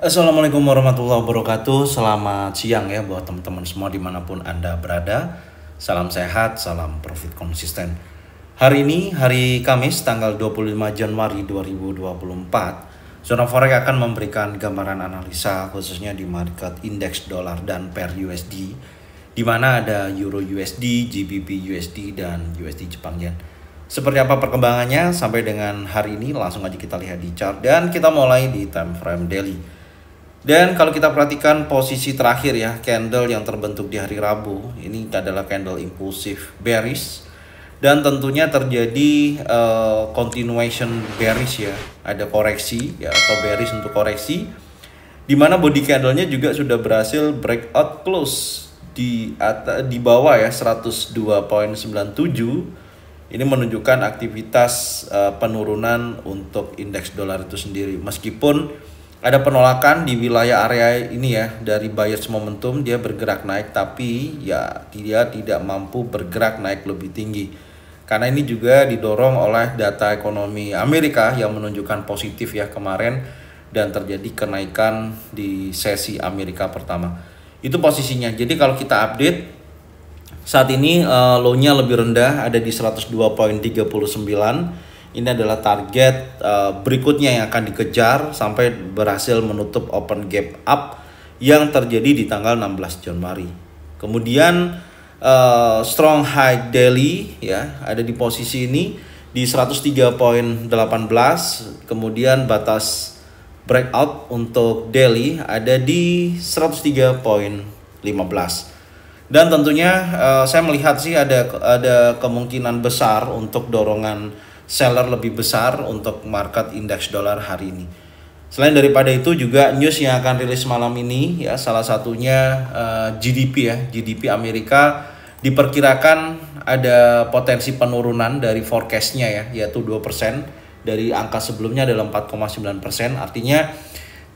Assalamualaikum warahmatullahi wabarakatuh. Selamat siang ya buat teman-teman semua dimanapun Anda berada. Salam sehat, salam profit konsisten. Hari ini hari Kamis tanggal 25 Januari 2024. Zona Forex akan memberikan gambaran analisa khususnya di market indeks dolar dan pair USD, di mana ada Euro USD, GBP USD dan USD Jepang Yen. Seperti apa perkembangannya sampai dengan hari ini, langsung aja kita lihat di chart dan kita mulai di time frame daily. Dan kalau kita perhatikan posisi terakhir ya, candle yang terbentuk di hari Rabu ini adalah candle impulsif bearish, dan tentunya terjadi continuation bearish ya, ada koreksi ya atau bearish untuk koreksi, di mana body candlenya juga sudah berhasil breakout close di bawah ya 102.97. Ini menunjukkan aktivitas penurunan untuk indeks dolar itu sendiri, meskipun ada penolakan di wilayah area ini ya dari buyers momentum, dia bergerak naik tapi ya dia tidak mampu bergerak naik lebih tinggi. Karena ini juga didorong oleh data ekonomi Amerika yang menunjukkan positif ya kemarin, dan terjadi kenaikan di sesi Amerika pertama. Itu posisinya. Jadi kalau kita update saat ini low-nya lebih rendah, ada di 102.39. Ini adalah target berikutnya yang akan dikejar sampai berhasil menutup open gap up yang terjadi di tanggal 16 Januari. Kemudian strong high daily ya ada di posisi ini di 103.18. Kemudian batas breakout untuk daily ada di 103.15. Dan tentunya saya melihat sih ada kemungkinan besar untuk dorongan seller lebih besar untuk market indeks dolar hari ini. Selain daripada itu juga news yang akan rilis malam ini ya, salah satunya GDP ya, GDP Amerika diperkirakan ada potensi penurunan dari forecastnya ya, yaitu 2%, dari angka sebelumnya adalah 4,9%. Artinya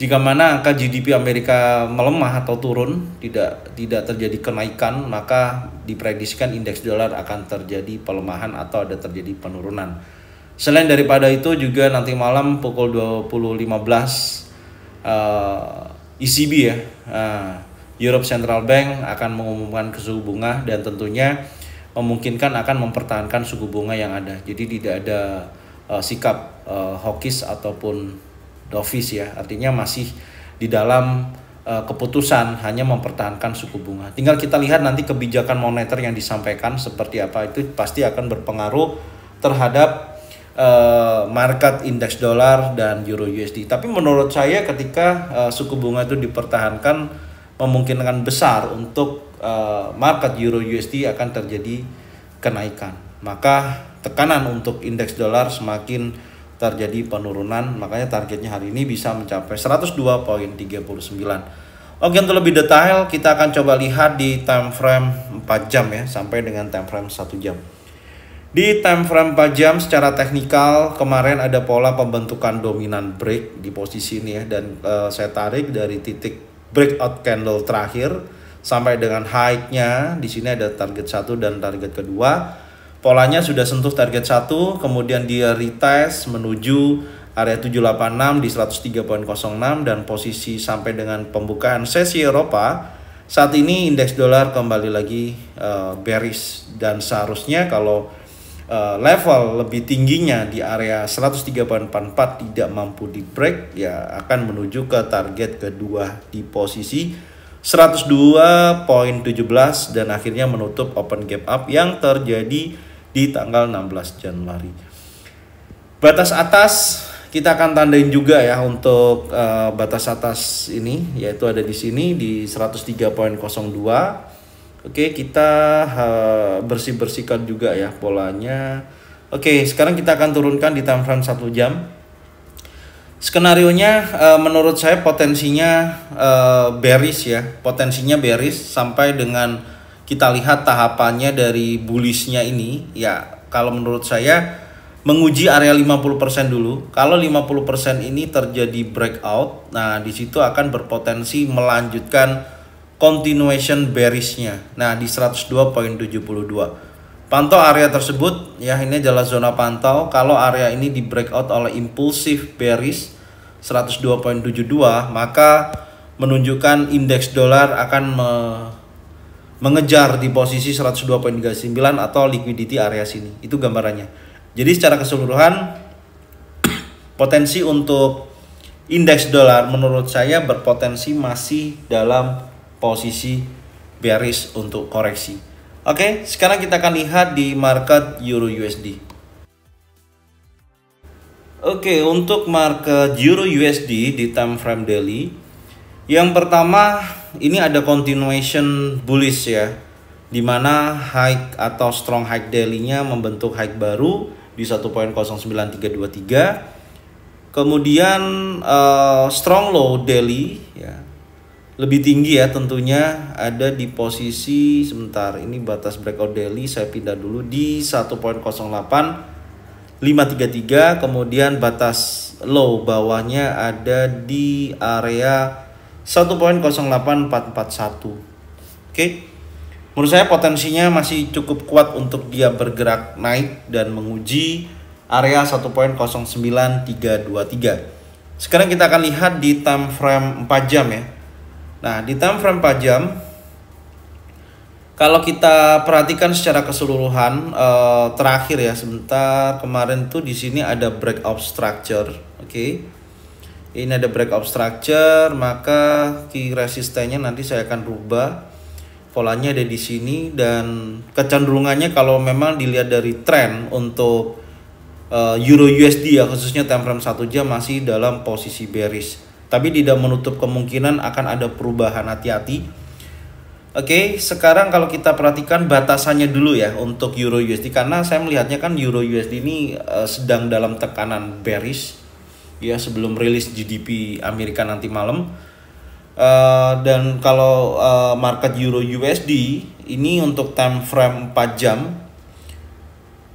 jika mana angka GDP Amerika melemah atau turun, tidak terjadi kenaikan, maka diprediksikan indeks dolar akan terjadi pelemahan atau ada terjadi penurunan. Selain daripada itu juga nanti malam pukul 20.15 ECB ya, Europe Central Bank akan mengumumkan suku bunga, dan tentunya memungkinkan akan mempertahankan suku bunga yang ada. Jadi tidak ada sikap hawkish ataupun dovish ya, artinya masih di dalam keputusan hanya mempertahankan suku bunga. Tinggal kita lihat nanti kebijakan moneter yang disampaikan seperti apa, itu pasti akan berpengaruh terhadap market indeks dolar dan euro USD. Tapi menurut saya ketika suku bunga itu dipertahankan, memungkinkan besar untuk market euro USD akan terjadi kenaikan. Maka tekanan untuk indeks dolar semakin terjadi penurunan, makanya targetnya hari ini bisa mencapai 102.39. Oke, untuk lebih detail kita akan coba lihat di time frame 4 jam ya sampai dengan time frame 1 jam. Di time frame 4 jam secara teknikal kemarin ada pola pembentukan dominan break di posisi ini ya, dan saya tarik dari titik breakout candle terakhir sampai dengan high-nya. Di sini ada target 1 dan target kedua. Polanya sudah sentuh target 1, kemudian dia retest menuju area 786 di 103.06, dan posisi sampai dengan pembukaan sesi Eropa. Saat ini indeks dolar kembali lagi bearish, dan seharusnya kalau level lebih tingginya di area 103.44 tidak mampu di break ya, akan menuju ke target kedua di posisi 102.17 dan akhirnya menutup open gap up yang terjadi di tanggal 16 Januari. Batas atas kita akan tandain juga ya untuk batas atas ini, yaitu ada di sini di 103.02. Oke, kita bersihkan juga ya polanya. Oke, sekarang kita akan turunkan di time frame 1 jam. Skenarionya menurut saya potensinya bearish ya. Potensinya bearish sampai dengan kita lihat tahapannya dari bullishnya ini ya. Kalau menurut saya menguji area 50% dulu. Kalau 50% ini terjadi breakout, nah di situ akan berpotensi melanjutkan continuation bearishnya. Nah di 102.72 pantau area tersebut ya, ini adalah zona pantau. Kalau area ini di breakout oleh impulsif bearish 102.72, maka menunjukkan indeks dolar akan mengejar di posisi 102.39 atau liquidity area sini. Itu gambarannya. Jadi secara keseluruhan potensi untuk indeks dolar menurut saya berpotensi masih dalam posisi bearish untuk koreksi. Oke, sekarang kita akan lihat di market Euro USD. Oke, untuk market Euro USD di time frame daily, yang pertama ini ada continuation bullish ya, dimana high atau strong high daily-nya membentuk high baru di 1.09323. Kemudian strong low daily ya, lebih tinggi ya tentunya, ada di posisi, sebentar, ini batas breakout daily saya pindah dulu di 1.08533. Kemudian batas low bawahnya ada di area 1.08441. Oke. Menurut saya potensinya masih cukup kuat untuk dia bergerak naik dan menguji area 1.09323. Sekarang kita akan lihat di time frame 4 jam ya. Nah, di time frame 4 jam kalau kita perhatikan secara keseluruhan, terakhir ya, sebentar, kemarin tuh di sini ada breakout structure, oke. Ini ada breakout structure, maka key resistennya nanti saya akan rubah. Polanya ada di sini, dan kecenderungannya kalau memang dilihat dari tren untuk Euro USD ya, khususnya time frame 1 jam masih dalam posisi bearish. Tapi tidak menutup kemungkinan akan ada perubahan, hati-hati. Oke, sekarang kalau kita perhatikan batasannya dulu ya untuk Euro USD, karena saya melihatnya kan Euro USD ini sedang dalam tekanan bearish ya sebelum rilis GDP Amerika nanti malam. Dan kalau market Euro USD ini untuk time frame 4 jam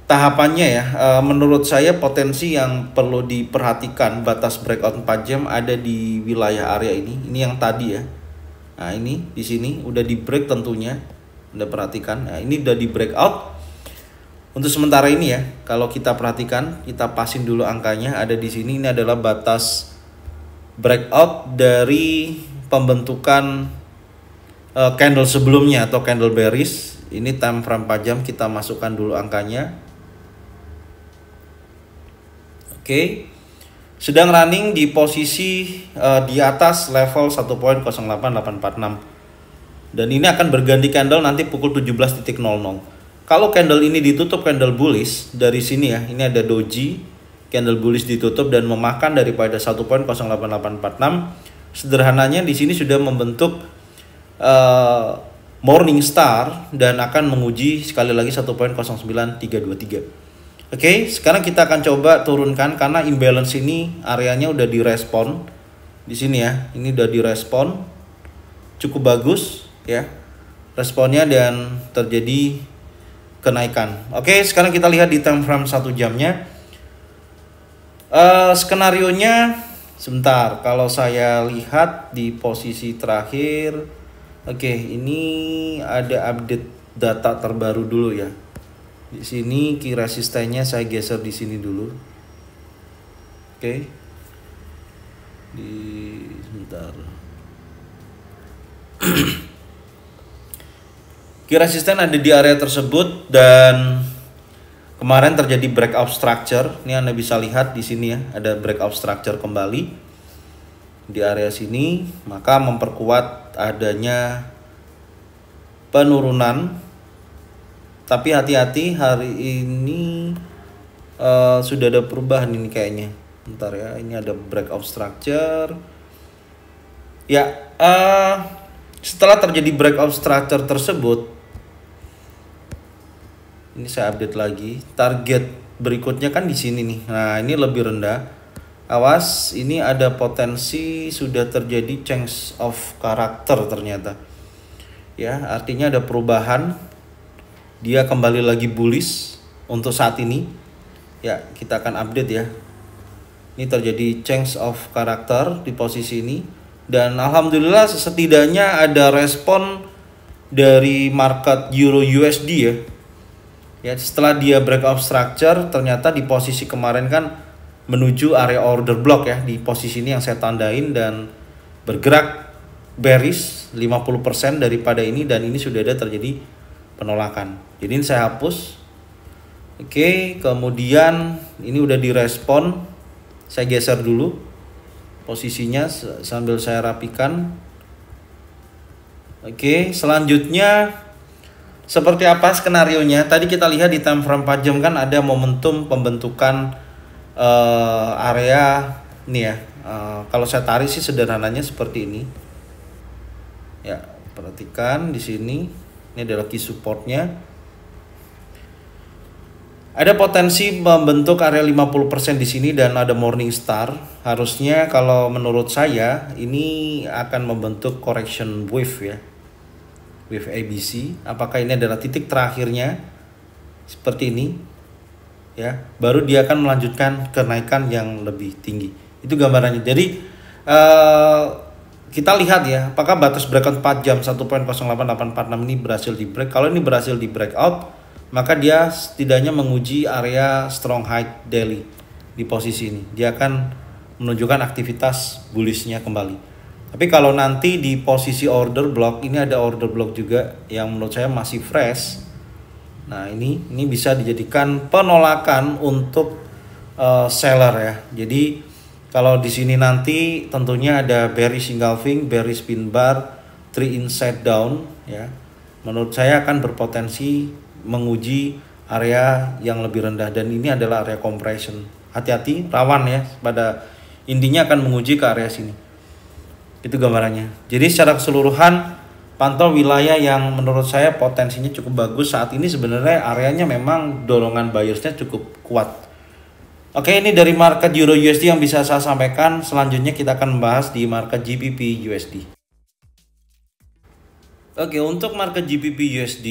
tahapannya ya, menurut saya potensi yang perlu diperhatikan batas breakout 4 jam ada di wilayah area ini yang tadi ya. Nah, ini di sini udah di break tentunya. Anda perhatikan. Nah, ini udah di breakout. Untuk sementara ini ya, kalau kita perhatikan, kita pasin dulu angkanya ada di sini. Ini adalah batas breakout dari pembentukan candle sebelumnya atau candle bearish. Ini time frame 4 jam, kita masukkan dulu angkanya. Oke. Sedang running di posisi di atas level 1.08846. Dan ini akan berganti candle nanti pukul 17.00. Kalau candle ini ditutup candle bullish dari sini ya, ini ada doji, candle bullish ditutup dan memakan daripada 1.08846. Sederhananya di sini sudah membentuk morning star dan akan menguji sekali lagi 1.09323. Oke, sekarang kita akan coba turunkan karena imbalance ini areanya udah direspon di sini ya. Ini udah direspon cukup bagus ya responnya dan terjadi kenaikan. Oke, sekarang kita lihat di time frame 1 jamnya. Skenarionya sebentar, kalau saya lihat di posisi terakhir, oke, ini ada update data terbaru dulu ya. Di sini key resistennya saya geser di sini dulu. Oke. Sebentar. Key resisten ada di area tersebut dan kemarin terjadi breakout structure. Ini Anda bisa lihat di sini ya, ada breakout structure kembali di area sini, maka memperkuat adanya penurunan. Tapi hati-hati, hari ini sudah ada perubahan ini kayaknya. Bentar ya, ini ada breakout structure. Ya, setelah terjadi breakout structure tersebut, ini saya update lagi. Target berikutnya kan di sini nih. Nah, ini lebih rendah. Awas, ini ada potensi sudah terjadi change of character ternyata. Ya, artinya ada perubahan. Dia kembali lagi bullish untuk saat ini. Ya, kita akan update ya. Ini terjadi change of character di posisi ini. Dan alhamdulillah setidaknya ada respon dari market Euro USD ya. Ya, setelah dia breakout structure ternyata di posisi kemarin kan menuju area order block ya di posisi ini yang saya tandain, dan bergerak bearish 50% daripada ini, dan ini sudah ada terjadi penolakan. Jadi ini saya hapus. Oke, kemudian ini udah direspon. Saya geser dulu posisinya sambil saya rapikan. Oke, selanjutnya seperti apa skenarionya? Tadi kita lihat di time frame 4 jam kan ada momentum pembentukan area ini ya. Kalau saya tarik sih sederhananya seperti ini. Ya, perhatikan di sini. Ini adalah key supportnya. Ada potensi membentuk area 50% di sini dan ada morning star. Harusnya kalau menurut saya ini akan membentuk correction wave ya. Wave ABC. Apakah ini adalah titik terakhirnya? Seperti ini. Ya, baru dia akan melanjutkan kenaikan yang lebih tinggi. Itu gambarannya. Jadi kita lihat ya, apakah batas breakout 4 jam 1.08846 ini berhasil di break. Kalau ini berhasil di breakout, maka dia setidaknya menguji area strong high daily di posisi ini. Dia akan menunjukkan aktivitas bullishnya kembali. Tapi kalau nanti di posisi order block, ini ada order block juga yang menurut saya masih fresh. Nah ini bisa dijadikan penolakan untuk seller ya. Jadi kalau di sini nanti tentunya ada bearish engulfing, bearish pin bar, 3 inside down ya. Menurut saya akan berpotensi menguji area yang lebih rendah, dan ini adalah area compression. Hati-hati, rawan ya, pada intinya akan menguji ke area sini. Itu gambarannya. Jadi secara keseluruhan pantau wilayah yang menurut saya potensinya cukup bagus saat ini. Sebenarnya areanya memang dorongan buyersnya cukup kuat. Oke, ini dari market Euro USD yang bisa saya sampaikan. Selanjutnya kita akan membahas di market GBP USD. Oke, untuk market GBP USD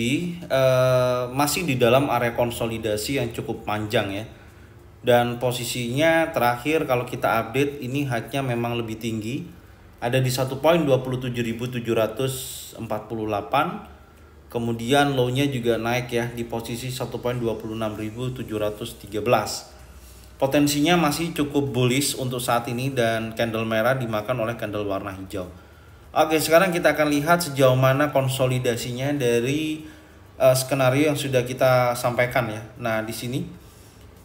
masih di dalam area konsolidasi yang cukup panjang ya. Dan posisinya terakhir kalau kita update ini high-nya memang lebih tinggi. Ada di 1.27748. Kemudian low-nya juga naik ya di posisi 1.26713. Potensinya masih cukup bullish untuk saat ini, dan candle merah dimakan oleh candle warna hijau. Oke, sekarang kita akan lihat sejauh mana konsolidasinya dari skenario yang sudah kita sampaikan ya. Nah, di sini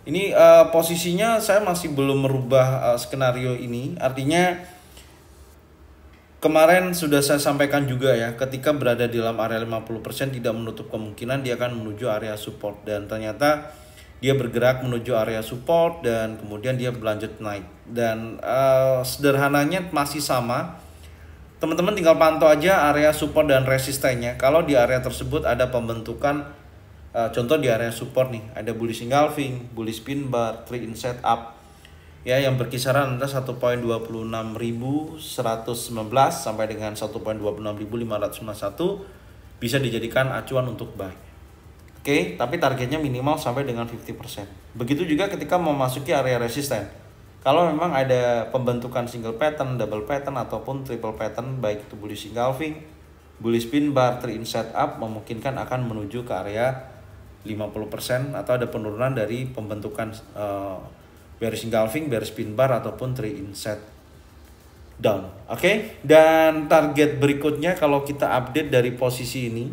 ini posisinya saya masih belum merubah skenario ini. Artinya kemarin sudah saya sampaikan juga ya, ketika berada di dalam area 50% tidak menutup kemungkinan dia akan menuju area support, dan ternyata dia bergerak menuju area support dan kemudian dia berlanjut naik. Dan sederhananya masih sama. Teman-teman tinggal pantau aja area support dan resistennya. Kalau di area tersebut ada pembentukan, contoh di area support nih, ada bullish engulfing, bullish pin bar, 3 inside up ya, yang berkisaran antara 1.26119 sampai dengan 1.26551 bisa dijadikan acuan untuk buy. Oke, tapi targetnya minimal sampai dengan 50%. Begitu juga ketika memasuki area resisten. Kalau memang ada pembentukan single pattern, double pattern ataupun triple pattern, baik itu bullish engulfing, bullish pin bar, 3 inside up, memungkinkan akan menuju ke area 50% atau ada penurunan dari pembentukan bearish engulfing, bearish pin bar ataupun 3 inside down. Oke, dan target berikutnya kalau kita update dari posisi ini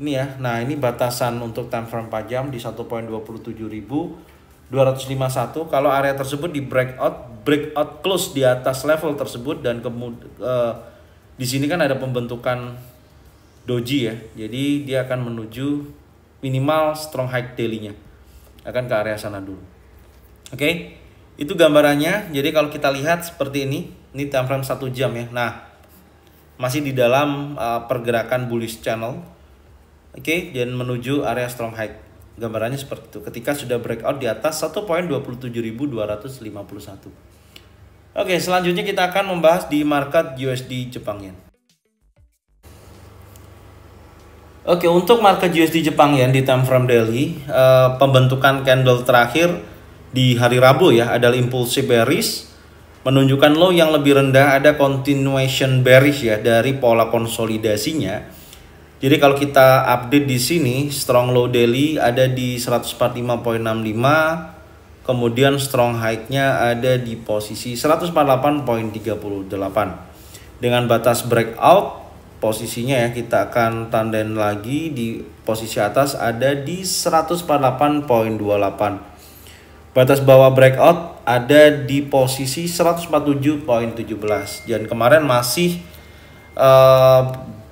ya. Nah, ini batasan untuk time frame 4 jam di 1.27251. Kalau area tersebut di breakout close di atas level tersebut, dan kemudian di sini kan ada pembentukan doji ya. Jadi dia akan menuju minimal strong high daily-nya. Akan ke area sana dulu. Oke, itu gambarannya. Jadi kalau kita lihat seperti ini time frame 1 jam ya. Nah, masih di dalam pergerakan bullish channel. Oke, dan menuju area strong high. Gambarannya seperti itu. Ketika sudah breakout di atas 1.27251. Oke, selanjutnya kita akan membahas di market USD Jepang Yen. Oke, untuk market USD Jepang Yen di time frame daily, pembentukan candle terakhir di hari Rabu ya adalah impulsive bearish, menunjukkan low yang lebih rendah, ada continuation bearish ya dari pola konsolidasinya. Jadi kalau kita update di sini, strong low daily ada di 145.65, Kemudian strong high-nya ada di posisi 148.38. Dengan batas breakout posisinya ya, kita akan tandain lagi di posisi atas ada di 148.28. Batas bawah breakout ada di posisi 147.17. Dan kemarin masih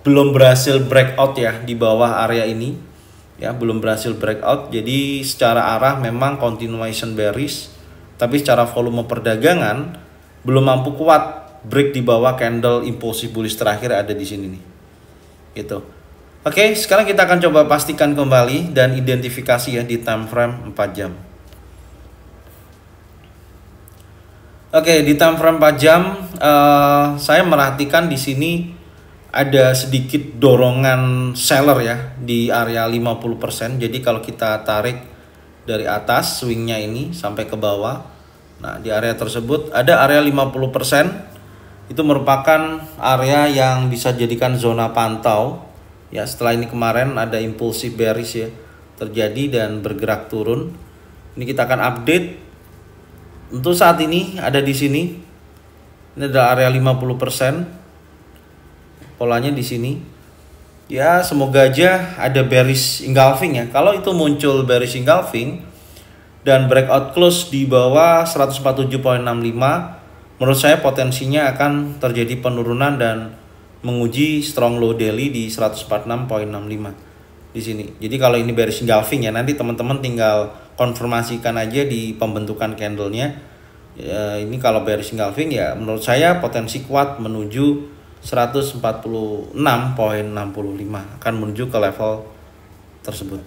belum berhasil breakout ya di bawah area ini. Ya, belum berhasil breakout. Jadi secara arah memang continuation bearish, tapi secara volume perdagangan belum mampu kuat break di bawah candle impulsif bullish terakhir ada di sini nih. Gitu. Oke, sekarang kita akan coba pastikan kembali dan identifikasi ya di time frame 4 jam. Oke, di time frame 4 jam saya merhatikan di sini ada sedikit dorongan seller ya di area 50%. Jadi kalau kita tarik dari atas swingnya ini sampai ke bawah, nah di area tersebut ada area 50%. Itu merupakan area yang bisa jadikan zona pantau ya. Setelah ini kemarin ada impulsif bearish ya terjadi dan bergerak turun. Ini kita akan update. Untuk saat ini ada di sini. Ini adalah area 50%. Polanya di sini. Ya, semoga aja ada bearish engulfing ya. Kalau itu muncul bearish engulfing dan breakout close di bawah 147.65, menurut saya potensinya akan terjadi penurunan dan menguji strong low daily di 146.65 di sini. Jadi kalau ini bearish engulfing ya, nanti teman-teman tinggal konfirmasikan aja di pembentukan candlenya. Ya, ini kalau bearish engulfing ya menurut saya potensi kuat menuju 146.65 akan menuju ke level tersebut.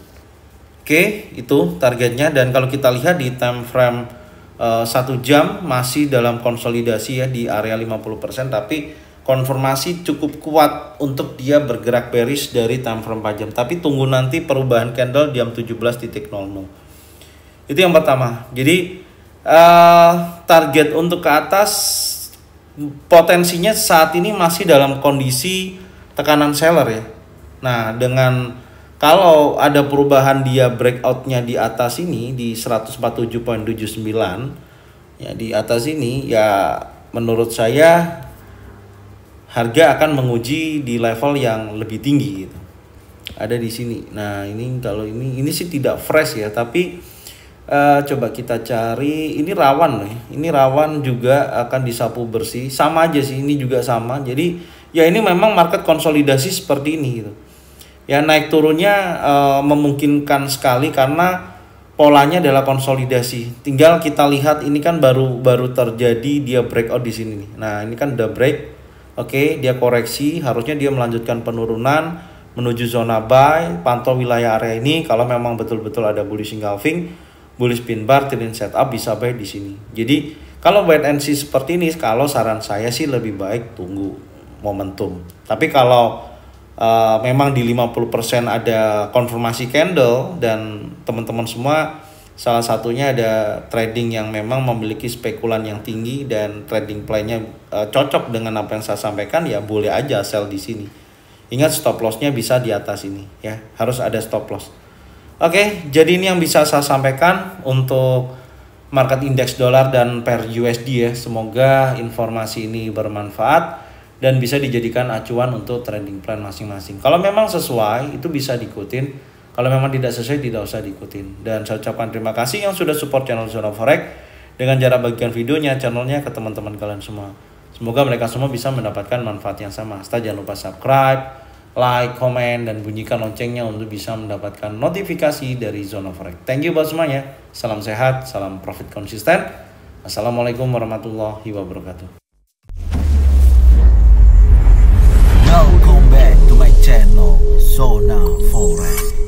Oke, itu targetnya. Dan kalau kita lihat di time frame 1 jam masih dalam konsolidasi ya di area 50%, tapi konfirmasi cukup kuat untuk dia bergerak bearish dari time frame 4 jam. Tapi tunggu nanti perubahan candle di jam 17.00. Itu yang pertama. Jadi target untuk ke atas potensinya saat ini masih dalam kondisi tekanan seller ya. Nah, dengan kalau ada perubahan dia breakoutnya di atas ini di 147.79 ya, di atas ini ya menurut saya harga akan menguji di level yang lebih tinggi gitu. Ada di sini. Nah, ini kalau ini sih tidak fresh ya, tapi coba kita cari. Ini rawan nih. Ini rawan juga akan disapu bersih. Sama aja sih, ini juga sama. Jadi ya ini memang market konsolidasi seperti ini gitu. Ya naik turunnya memungkinkan sekali karena polanya adalah konsolidasi. Tinggal kita lihat ini kan baru terjadi dia breakout di sini nih. Nah, ini kan udah break. Oke, dia koreksi, harusnya dia melanjutkan penurunan menuju zona buy, pantau wilayah area ini. Kalau memang betul-betul ada bullish engulfing, bullish pin bar, trailing setup, bisa buy di sini. Jadi kalau wait and see seperti ini, kalau saran saya sih lebih baik tunggu momentum. Tapi kalau memang di 50% ada konfirmasi candle dan teman-teman semua salah satunya ada trading yang memang memiliki spekulan yang tinggi dan trading plan-nya cocok dengan apa yang saya sampaikan, ya boleh aja sell di sini. Ingat stop loss-nya bisa di atas ini ya, harus ada stop loss. Oke, jadi ini yang bisa saya sampaikan untuk market indeks dolar dan per USD ya. Semoga informasi ini bermanfaat dan bisa dijadikan acuan untuk trading plan masing-masing. Kalau memang sesuai, itu bisa diikutin. Kalau memang tidak sesuai, tidak usah diikutin. Dan saya ucapkan terima kasih yang sudah support channel Zona Forex dengan cara bagikan videonya, channelnya ke teman-teman kalian semua. Semoga mereka semua bisa mendapatkan manfaat yang sama. Setelah jangan lupa subscribe, like, komen, dan bunyikan loncengnya untuk bisa mendapatkan notifikasi dari Zona Forex. Thank you buat semuanya. Salam sehat, salam profit konsisten. Assalamualaikum warahmatullahi wabarakatuh. Welcome back to my channel Zona Forex.